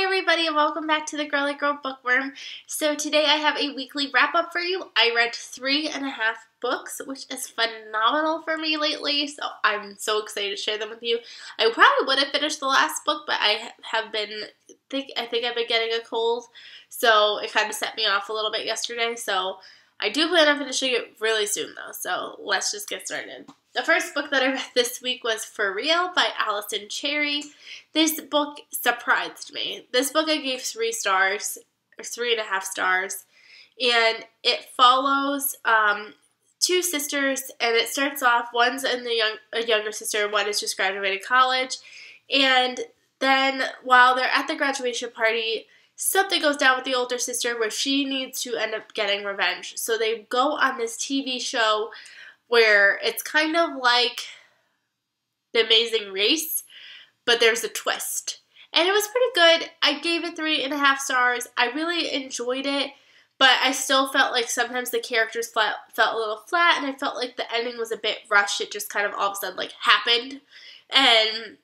Hi everybody and welcome back to the Girly Girl Bookworm. So today I have a weekly wrap up for you. I read 3.5 books, which is phenomenal for me lately, so I'm so excited to share them with you. I probably would have finished the last book, but I think I've been getting a cold, so it kind of set me off a little bit yesterday, so I do plan on finishing it really soon though, so let's just get started. The first book that I read this week was For Real by Allison Cherry. This book surprised me. This book I gave 3 stars, or 3.5 stars, and it follows 2 sisters, and it starts off, one's a younger sister, one is just graduated college, and then while they're at the graduation party, something goes down with the older sister where she needs to end up getting revenge. So they go on this TV show where it's kind of like The Amazing Race, but there's a twist. And it was pretty good. I gave it 3.5 stars. I really enjoyed it, but I still felt like sometimes the characters felt a little flat, and I felt like the ending was a bit rushed. It just kind of all of a sudden like happened. And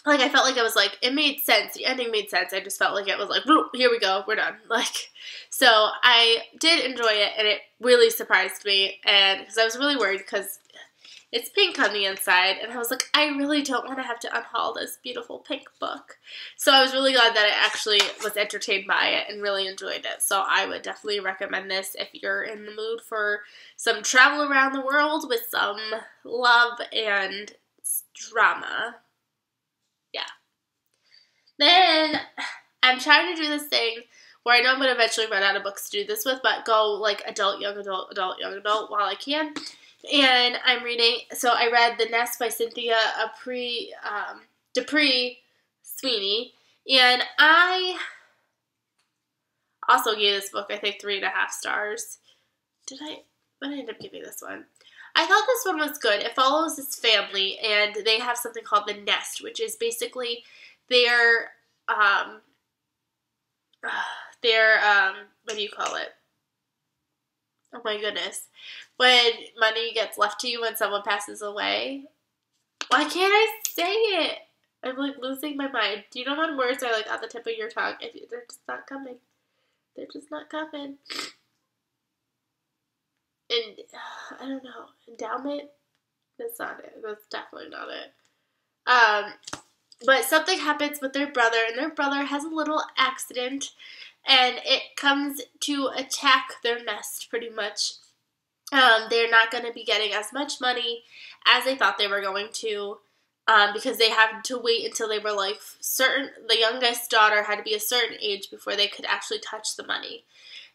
like, I felt like it was like, it made sense. The ending made sense. I just felt like it was like, here we go, we're done. Like, so I did enjoy it, and it really surprised me, and because I was really worried because it's pink on the inside, and I was like, I really don't want to have to unhaul this beautiful pink book. So I was really glad that I actually was entertained by it and really enjoyed it. So I would definitely recommend this if you're in the mood for some travel around the world with some love and drama. Yeah. Then I'm trying to do this thing where I know I'm going to eventually run out of books to do this with, but go like adult, young adult, young adult while I can. And I'm reading, so I read The Nest by Cynthia D'Aprix Sweeney, and I also gave this book, I think, 3.5 stars. What did I end up giving this one? I thought this one was good. It follows this family, and they have something called The Nest, which is basically their, what do you call it? Oh my goodness. When money gets left to you when someone passes away. Why can't I say it? I'm like losing my mind. Do you know when words are like on the tip of your tongue? They're just not coming. They're just not coming. And I don't know. Endowment? That's not it. That's definitely not it. But something happens with their brother, and their brother has a little accident, and it comes to attack their nest pretty much. They're not going to be getting as much money as they thought they were going to, because they had to wait until they were like the youngest daughter had to be a certain age before they could actually touch the money.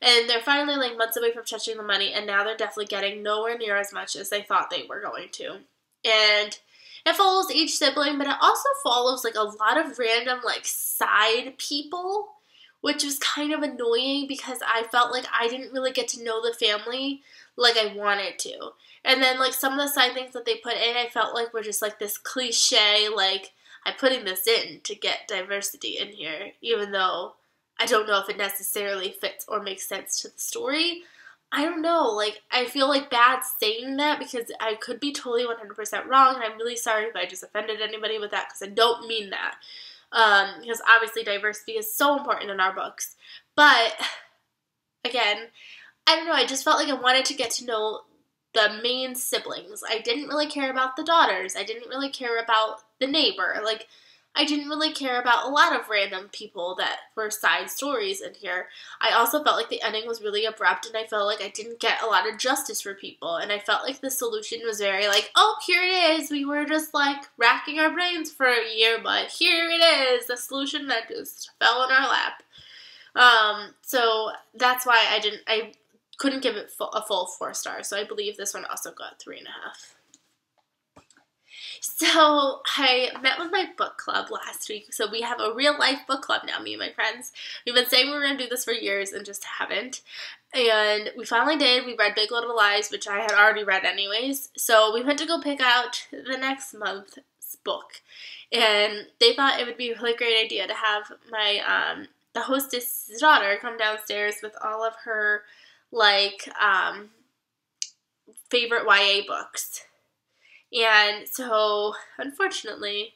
And they're finally like months away from touching the money, and now they're definitely getting nowhere near as much as they thought they were going to. And it follows each sibling, but it also follows like a lot of random like side people, which was kind of annoying because I felt like I didn't really get to know the family like I wanted to. And then like some of the side things that they put in, I felt like were just like this cliche, like I'm putting this in to get diversity in here, even though I don't know if it necessarily fits or makes sense to the story. I don't know, like, I feel like bad saying that because I could be totally 100% wrong, and I'm really sorry if I just offended anybody with that because I don't mean that. Because obviously diversity is so important in our books. But, again, I don't know, I just felt like I wanted to get to know the main siblings. I didn't really care about the daughters. I didn't really care about the neighbor. Like, I didn't really care about a lot of random people that were side stories in here. I also felt like the ending was really abrupt, and I felt like I didn't get a lot of justice for people, and I felt like the solution was very like, oh, here it is, we were just like racking our brains for a year, but here it is, the solution that just fell in our lap. So that's why I couldn't give it a full 4 stars, so I believe this one also got 3.5. So, I met with my book club last week, so we have a real life book club now, me and my friends. We've been saying we were going to do this for years and just haven't, and we finally did. We read Big Little Lies, which I had already read anyways, so we went to go pick out the next month's book, and they thought it would be a really great idea to have my, the hostess' daughter come downstairs with all of her, like, favorite YA books. And so, unfortunately,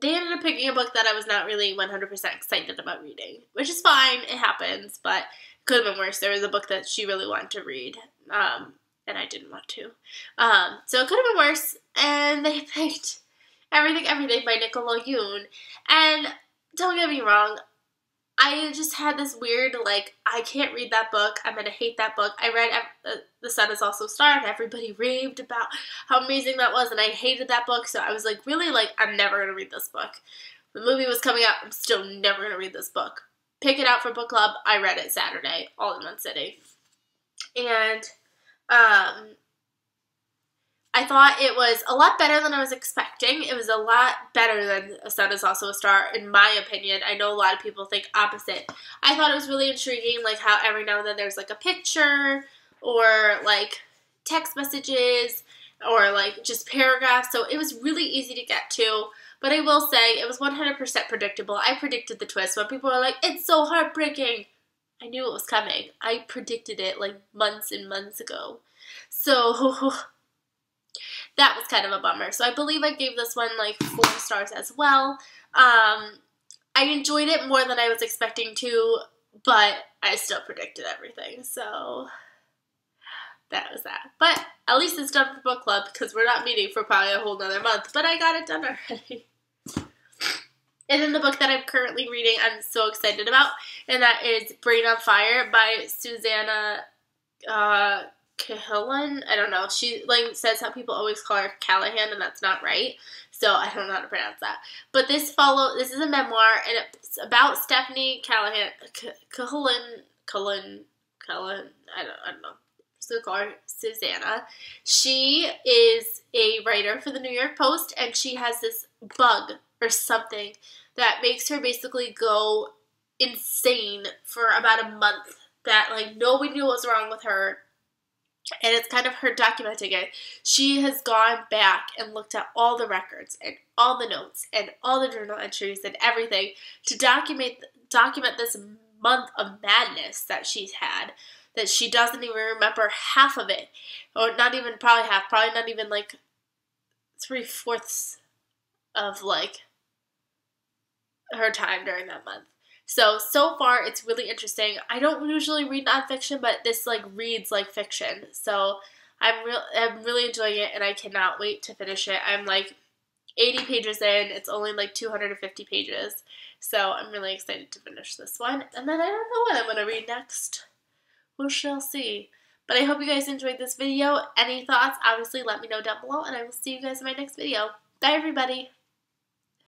they ended up picking a book that I was not really 100% excited about reading, which is fine. It happens, but it could have been worse. There was a book that she really wanted to read, and I didn't want to. So it could have been worse, and they picked Everything by Nicola Yoon. And don't get me wrong, I just had this weird, like, I can't read that book. I'm going to hate that book. I read The Sun Is Also a Star, and everybody raved about how amazing that was, and I hated that book. So I was like, really, like, I'm never going to read this book. The movie was coming out. I'm still never going to read this book. Pick it out for book club. I read it Saturday, all in one sitting. And I thought it was a lot better than I was expecting. It was a lot better than A Sun Is Also a Star, in my opinion. I know a lot of people think opposite. I thought it was really intriguing, like how every now and then there's like a picture or like text messages or like just paragraphs. So it was really easy to get to. But I will say it was 100% predictable. I predicted the twist. When people were like, it's so heartbreaking, I knew it was coming. I predicted it like months and months ago. So that was kind of a bummer. So I believe I gave this one like 4 stars as well. I enjoyed it more than I was expecting to, but I still predicted everything. So that was that. But at least it's done for book club because we're not meeting for probably a whole nother month. But I got it done already. And then the book that I'm currently reading I'm so excited about, and that is Brain on Fire by Susanna Cahalan. I don't know. She like says how people always call her Callahan, and that's not right. So I don't know how to pronounce that. But this is a memoir, and it's about Stephanie Callahan. Cahalan. I don't know. So call her Susanna. She is a writer for the New York Post, and she has this bug or something that makes her basically go insane for about a month. That like nobody knew what was wrong with her. And it's kind of her documenting it. She has gone back and looked at all the records and all the notes and all the journal entries and everything to document this month of madness that she's had, that she doesn't even remember half of it, or not even probably half, probably not even like 3/4 of like her time during that month. So far, it's really interesting. I don't usually read nonfiction, but this, like, reads like fiction. So I'm really enjoying it, and I cannot wait to finish it. I'm, like, 80 pages in. It's only, like, 250 pages. So I'm really excited to finish this one. And then I don't know what I'm going to read next. We shall see. But I hope you guys enjoyed this video. Any thoughts, obviously, let me know down below, and I will see you guys in my next video. Bye, everybody.